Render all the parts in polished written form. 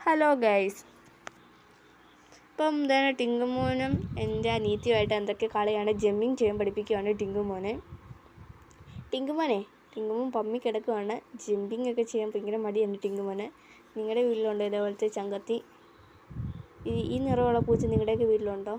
Hello guys, ഇപ്പം എന്താണ് ടിങ്കുമോനും എൻ്റെ അനിയത്തിയുമായിട്ട് എന്തൊക്കെ കളിയാണ് ജമ്പിങ് ചെയ്യാൻ പഠിപ്പിക്കുകയാണ് ടിങ്കുമോനെ. ടിങ്കുമോൻ പമ്മി കിടക്കുകയാണ്. ജമ്പിങ് ഒക്കെ ചെയ്യാൻ ഭയങ്കര മടിയാണ് ടിങ്കുമോനെ. നിങ്ങളുടെ വീട്ടിലുണ്ടോ ഇതേപോലത്തെ ചങ്കത്തി? ഈ നിറമുള്ള പൂച്ച നിങ്ങളുടെയൊക്കെ വീട്ടിലുണ്ടോ?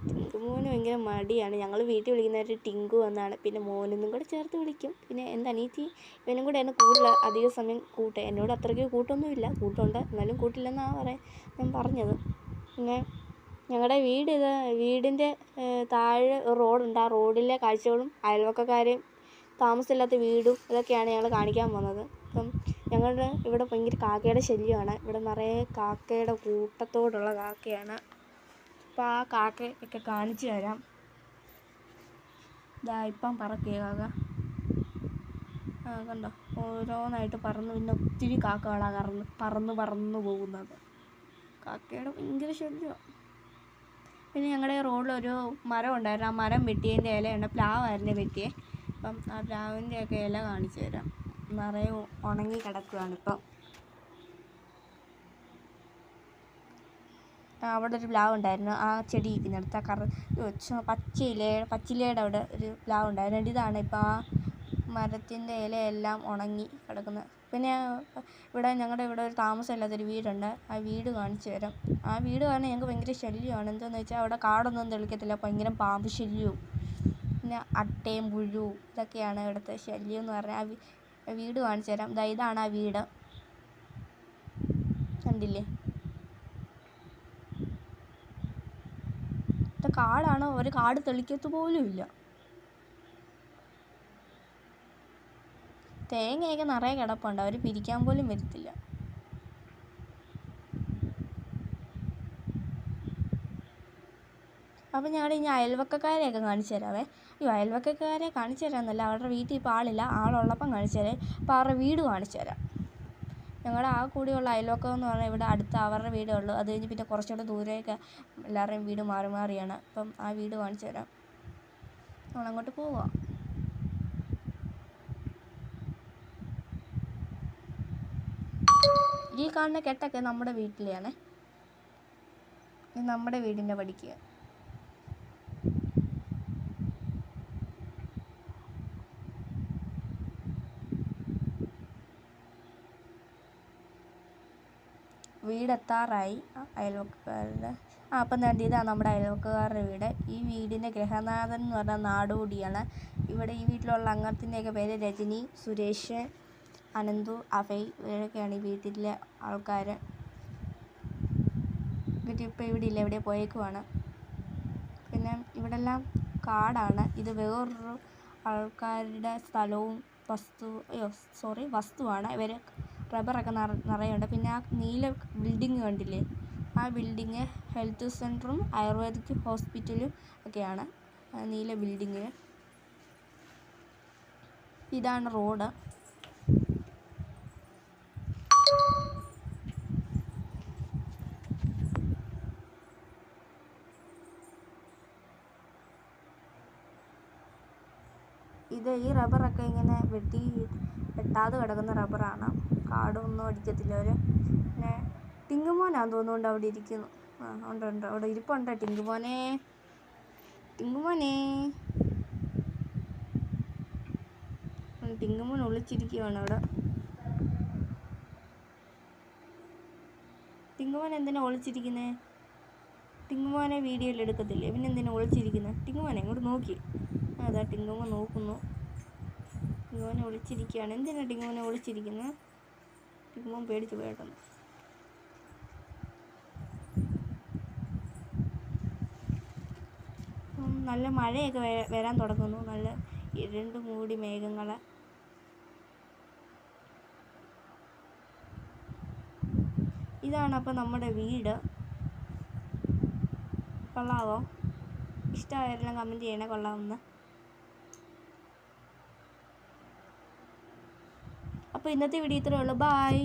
ടിങ്കുമോന് ഭയങ്കര മടിയാണ്. ഞങ്ങൾ വീട്ടിൽ വിളിക്കുന്നവർ ടിങ്കു എന്നാണ്, പിന്നെ മോനെന്നും കൂടെ ചേർത്ത് വിളിക്കും. പിന്നെ എൻ്റെ അനിയത്തി ഇവനും കൂടെയാണ് കൂടുതൽ അധിക സമയം കൂട്ട്. എന്നോട് അത്രയ്ക്ക് കൂട്ടൊന്നുമില്ല, കൂട്ടുണ്ട് എന്നാലും കൂട്ടില്ലെന്നാണ് ഞാൻ പറഞ്ഞത്. പിന്നെ ഞങ്ങളുടെ വീടിൻ്റെ താഴെ റോഡുണ്ട്. ആ റോഡിലെ കാഴ്ചകളും അയൽവക്കക്കാരെയും താമസമില്ലാത്ത വീടും ഇതൊക്കെയാണ് ഞങ്ങൾ കാണിക്കാൻ പോകുന്നത്. അപ്പം ഞങ്ങളുടെ ഇവിടെ ഭയങ്കര കാക്കയുടെ ശല്യമാണ്. ഇവിടെ നിറയെ കാക്കയുടെ കൂട്ടത്തോടുള്ള കാക്കയാണ്. അപ്പോൾ ആ കാക്കയൊക്കെ കാണിച്ചു തരാം. ഇപ്പം പറക്കുക കാക്ക, കണ്ടോ, ഓരോന്നായിട്ട് പറന്ന്, പിന്നെ ഒത്തിരി കാക്കകളാണ് പറന്ന് പോകുന്നത്. കാക്കയുടെ ഭയങ്കര ശല്യമാണ്. പിന്നെ ഞങ്ങളുടെ റോഡിലൊരു മരം ഉണ്ടായിരുന്നു. ആ മരം വെട്ടിയതിൻ്റെ ഇലയുണ്ട്. പ്ലാവായിരുന്നു വെട്ടിയേ. അപ്പം ആ പ്ലാവിൻ്റെയൊക്കെ ഇല കാണിച്ചു തരാം. നിറയെ ഉണങ്ങി കിടക്കുകയാണ് ഇപ്പം. അവിടെ ഒരു പ്ലാവ് ഉണ്ടായിരുന്നു. ആ ചെടി ഇരിക്കുന്നിടത്ത് പച്ചിലയുടെ അവിടെ ഒരു പ്ലാവ് ഉണ്ടായിരുന്നു. ഇതാണ് ഇപ്പം ആ മരത്തിൻ്റെ ഇലയെല്ലാം ഉണങ്ങി കിടക്കുന്നത്. പിന്നെ ഞങ്ങളുടെ ഇവിടെ ഒരു താമസമില്ലാത്തൊരു വീടുണ്ട്. ആ വീട് കാണിച്ചു തരാം. ആ വീട് കാരണം ഞങ്ങൾക്ക് ഭയങ്കര ശല്യമാണ്. എന്താണെന്ന് വെച്ചാൽ അവിടെ കാടൊന്നും തെളിക്കത്തില്ല. ഭയങ്കര പാമ്പ് ശല്യവും പിന്നെ അട്ടയും പുഴുവും ഇതൊക്കെയാണ് ഇവിടുത്തെ ശല്യം എന്ന് പറഞ്ഞാൽ. ആ വീട് കാണിച്ചു തരാം. ഇതാണ് ആ വീട്, കണ്ടില്ലേ? കാടാണ്, ഒരു കാട് തെളിക്കത്ത് പോലും ഇല്ല. തേങ്ങയൊക്കെ നിറയെ കിടപ്പുണ്ട്. അവർ പിരിക്കാൻ പോലും വരത്തില്ല. അപ്പം ഞങ്ങൾ ഇനി അയൽവക്കക്കാരെയൊക്കെ കാണിച്ചു തരാവേ. അയൽവക്കക്കാരെ കാണിച്ചു തരാമെന്നല്ല, അവരുടെ വീട്ടിൽ ഇപ്പോൾ ആളില്ല. ആളുള്ളപ്പം കാണിച്ചു തരാം. അപ്പോൾ അവരുടെ വീട് കാണിച്ചു തരാം. ഞങ്ങളുടെ ആ കൂടിയുള്ള അയൽവക്കം എന്ന് പറഞ്ഞാൽ ഇവിടെ അടുത്ത് അവരുടെ വീടേ ഉള്ളൂ. അത് കഴിഞ്ഞ് പിന്നെ കുറച്ചുകൂടെ ദൂരെയൊക്കെ എല്ലാവരുടെയും വീട് മാറിയാണ്. അപ്പം ആ വീട് കാണിച്ചു തരാം. നമ്മളങ്ങോട്ട് പോവാം. ഈ കാണുന്ന കെട്ടൊക്കെ നമ്മുടെ വീട്ടിലെയാണ്. നമ്മുടെ വീടിൻ്റെ പടിക്കുക. വീടെത്താറായി അയൽവക്കക്കാരുടെ. അപ്പം ഇതാണ് നമ്മുടെ അയൽവക്കക്കാരുടെ വീട്. ഈ വീടിൻ്റെ ഗൃഹനാഥൻ എന്ന് പറഞ്ഞാൽ നാടോടിയാണ്. ഇവിടെ ഈ വീട്ടിലുള്ള അംഗത്തിൻ്റെയൊക്കെ പേര് രജനി, സുരേഷ്, അനന്തു, അഭയ്, ഇവരൊക്കെയാണ് ഈ വീട്ടിലെ ആൾക്കാർ. ഇവരിപ്പോൾ ഇവിടെ ഇല്ല, എവിടെ പോയേക്കുവാണ്. പിന്നെ ഇവിടെല്ലാം കാടാണ്. ഇത് വേറൊരു ആൾക്കാരുടെ സ്ഥലവും വസ്തുവാണ്. ഇവർ റബ്ബറൊക്കെ നിറയുണ്ട്. പിന്നെ ആ നീല ബിൽഡിങ് കണ്ടില്ലേ? ആ ബിൽഡിങ് ഹെൽത്ത് സെൻറ്ററും ആയുർവേദിക് ഹോസ്പിറ്റലും ഒക്കെയാണ്. നീല ബിൽഡിങ്. ഇതാണ് റോഡ്. ഈ റബ്ബറൊക്കെ ഇങ്ങനെ വെട്ടാതെ കിടക്കുന്ന റബ്ബറാണ്. കാടൊന്നും അടിക്കത്തില്ല അവർ. പിന്നെ ടിങ്കുമോനാന്ന് തോന്നുന്നുണ്ട് അവിടെ ഇരിക്കുന്നു. ഉണ്ട് അവിടെ ഇരിപ്പുണ്ട്. ടിങ്കുമോനെ ടിങ്കുമോൻ ഒളിച്ചിരിക്കുകയാണ് അവിടെ. ടിങ്കുമോൻ എന്തിനാ ഒളിച്ചിരിക്കുന്നത്? ടിങ്കുമോനെ വീഡിയോയിൽ എടുക്കത്തില്ലേ? പിന്നെ എന്തിനാ ഒളിച്ചിരിക്കുന്നത്? ടിങ്കുമോനെ ഇങ്ങോട്ട് നോക്കി. അതാ ടിങ്കുമോൻ നോക്കുന്നു. ടിങ്കുമോനെ ഒളിച്ചിരിക്കുകയാണ്. എന്തിനാണ് ടിങ്കുമോനെ ഒളിച്ചിരിക്കുന്നത്? ടിങ്കുമോൻ പേടിച്ച് പോയിട്ടൊന്ന്. നല്ല മഴയൊക്കെ വരാൻ തുടങ്ങുന്നു. നല്ല ഇരുണ്ട് മൂടി മേഘങ്ങൾ. ഇതാണ് അപ്പം നമ്മുടെ വീട്. കൊള്ളാവോ? ഇഷ്ടമായെല്ലാം കമൻറ്റ് ചെയ്യണേ, കൊള്ളാമെന്ന്. അപ്പോൾ ഇന്നത്തെ വീഡിയോ ഇത്രയേ ഉള്ളൂ. ബൈ.